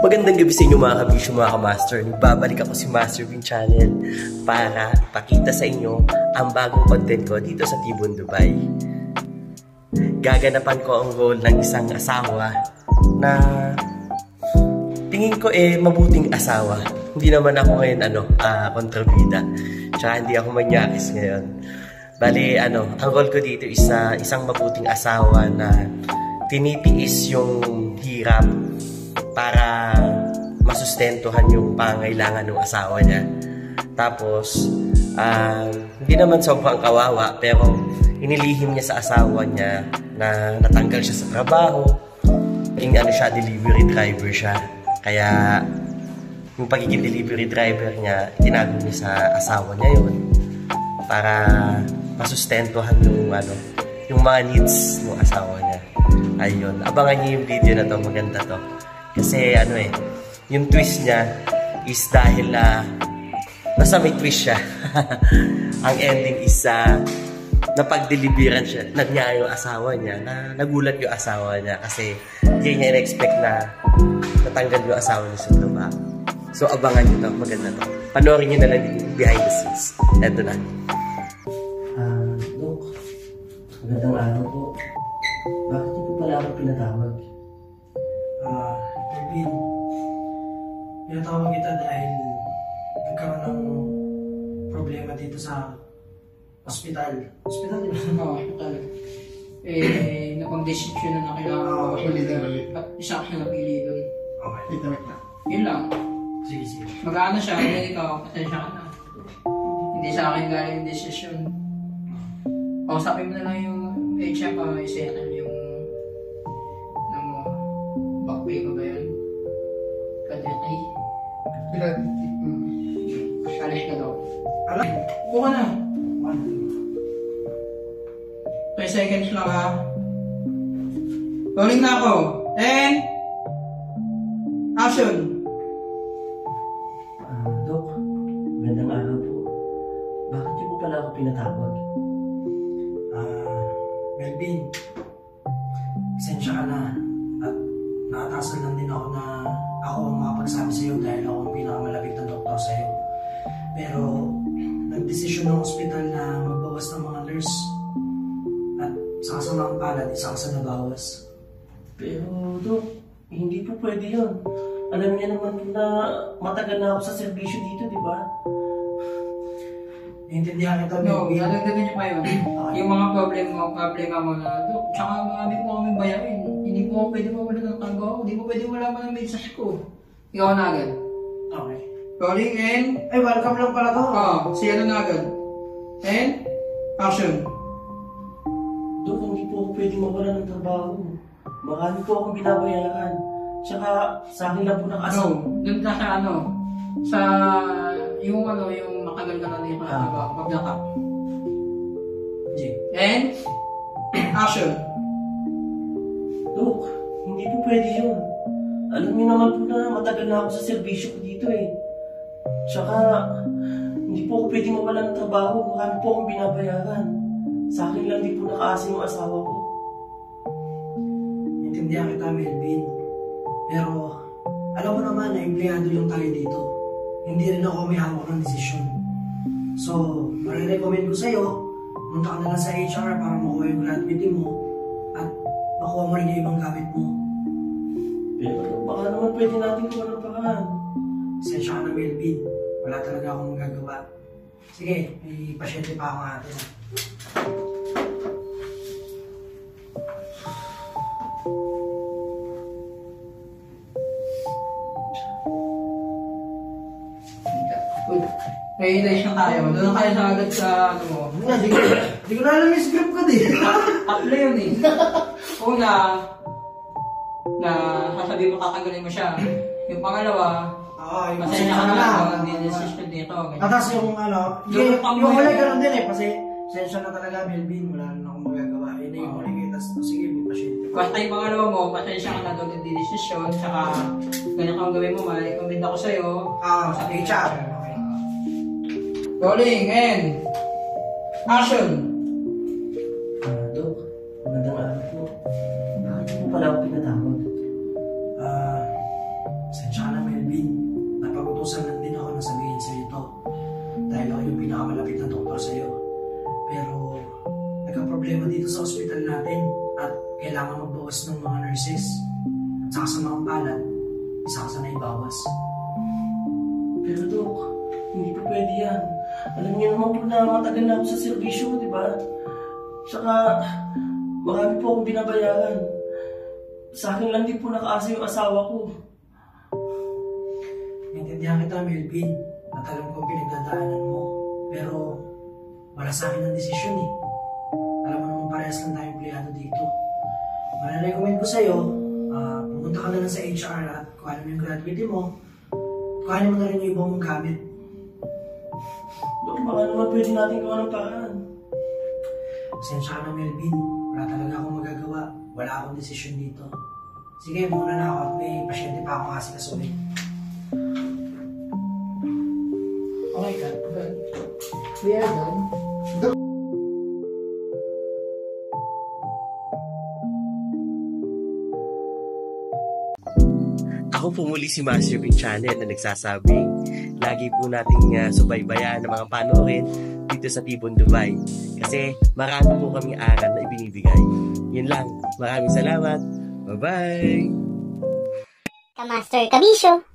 Magandang gabi sa inyo mga kabisyo, mga kamaster. Nagbabalik ako si Master Vin Channel para ipakita sa inyo ang bagong content ko dito sa Tibon, Dubai. Gaganapan ko ang role ng isang asawa na tingin ko mabuting asawa. Hindi naman ako ngayon kontrabida. Tsaka hindi ako manyakis ngayon. Bali, ang role ko dito is isang mabuting asawa na tinitiis yung hirap para masustentuhan yung pangailangan ng asawa niya. Tapos, hindi naman sobrang kawawa, pero inilihim niya sa asawa niya na natanggal siya sa trabaho. Yung delivery driver siya. Kaya, yung pagiging delivery driver niya, tinago niya sa asawa niya yun para masustentuhan yung mga needs ng asawa niya. Ayun, abangan niyo yung video na to, maganda to. Kasi yung twist niya is dahil basta may twist siya. Ang ending is napag-deliveran siya, niya yung asawa niya, na nagulat yung asawa niya kasi hindi niya in-expect na natanggal yung asawa niya sa trabaho. So abangan niyo to, maganda to. Panoorin niyo na lang yung behind the scenes. Eto na. Dok, magandang araw po. Bakit niyo po pala ako pinatawag? Erwin, pinatawag kita dahil nagkaroon ng problema dito sa hospital. Hospital, di ba? Oo, hospital. Napag-desisyon na kailangan ko. At isa ka napili doon. Okay. Yun lang. Sige. Mag-ano siya, hindi ikaw, pasensya ka na. Hindi sa akin galing yung desisyon. Kausapin mo na lang yung HR pa, i-settle yung back pay ko ba yun? Kadeti. Alis ka daw. Alam? Buka na. 3 seconds lang ha. Rolling na ako. 10. Action. Dok, magandang araw po. Bakit niyo po pala ako pinatawag? Melvin, pasensya ka na. At nakatasan lang din ako na ako ang makapagsabi sa iyo dahil ako ang pinakamalapit na doktor sa iyo. Pero nagdesisyon ng ospital na magbawas ng mga nurse at sa kasamang palad, isa ka sa nabawas. Pero, Dok, hindi po pwede yun. Alam niya naman na matagal na ako sa serbisyo dito, di ba? Naiintindihan kita, No, Melvin. dadagdagan niyo pa yun. Yung mga problema mo na, Dok, tsaka marami po kami bayarin. Hindi po pwede mawala ng trabaho. Hindi po pwede wala man ang message ko. Ikaw na agad. Okay. Rolling and... Ay, welcome lang pala to. siya na agad. And, action. Dok, hindi po ako pwede mawala ng trabaho. Marami po akong binabayaran. Tsaka, sa akin lang po nakasal. Doon ka sa sa yung matagal ka na din yung pag-nakap. And, action. Dok, hindi po pwede yun. Alam niyo naman po na matagal na ako sa serbisyo ko dito eh. Tsaka, hindi po ako pwede mawala ng trabaho. Marami po akong binabayaran. Sa akin lang di po nakaasa yung asawa ko. Intindihan kita, Melvin. Pero, alam mo naman na empleyado lang tayo dito. Hindi rin ako may hawak ng desisyon. So, marirecommend ko sa'yo, punta ka na lang sa HR para makuha yung gratuity mo at makuha mo rin yung ibang gamit mo. Pero baka naman pwede natin gawa ng paraan. Sensya ka na, Melvin. Wala talaga akong magagawa. Sige, may pasyente pa ako natin. Realize na tayo. Doon na kayo sa agad sa mo. Hindi ko na alam yung script ko din. Tatlo yun eh. Una, na sasabihin mo kakagalin mo siya. Yung pangalawa, Yung pasensya ka na lang, hindi decision dito. Tapos yung yung wala ganun din eh. Kasi sensya na talaga, Melvin. Wala na akong magagawa. Yun na yung huli kayo. Tapos sige, may pasyente. Basta yung pangalawa mo, pasensya ka na doon hindi decision. Tsaka, ganyan kang gawin mo, ma-recommend ako sa'yo. Sa HR. Okay. Rolling and action! Dok, magandang araw po. Bakit po pala ako pinatawag? Sensya kailangan magbawas ng mga nurses. At saka sa mga palad, isa ka sana ibawas. Pero Dok, hindi po pwede yan. Alam niyo naman po na matagal na ako sa serbisyo, di ba? Tsaka, marami po akong binabayaran. Sa akin lang din po nakaasa yung asawa ko. Naintindihan kita, Melvin. At alam ko ang pinagdadaanan mo. Pero, wala sa akin ang desisyon eh. Alam mo naman parehas lang tayong empleyado dito. Marirecommend ko sa'yo, pumunta ka na lang sa HR at kung ano yung gratuity mo, kuhanin mo na rin yung ibang mong gamit. Dok, baka naman pwede natin gawa ng paraan. Pasensya ka na, Melvin. Wala talaga akong magagawa. Wala akong desisyon dito. Sige, muna na ako at may pasyente pa akong kasikasuhin. Okay ka? We are done. Ako po muli si Master Pin Channel na nagsasabi, lagi po nating subaybayan ng mga panoorin dito sa Tibon, Dubai. Kasi marami po kaming aral na ibinibigay. Yun lang. Maraming salamat. Bye-bye! Kamaster Kabisyo.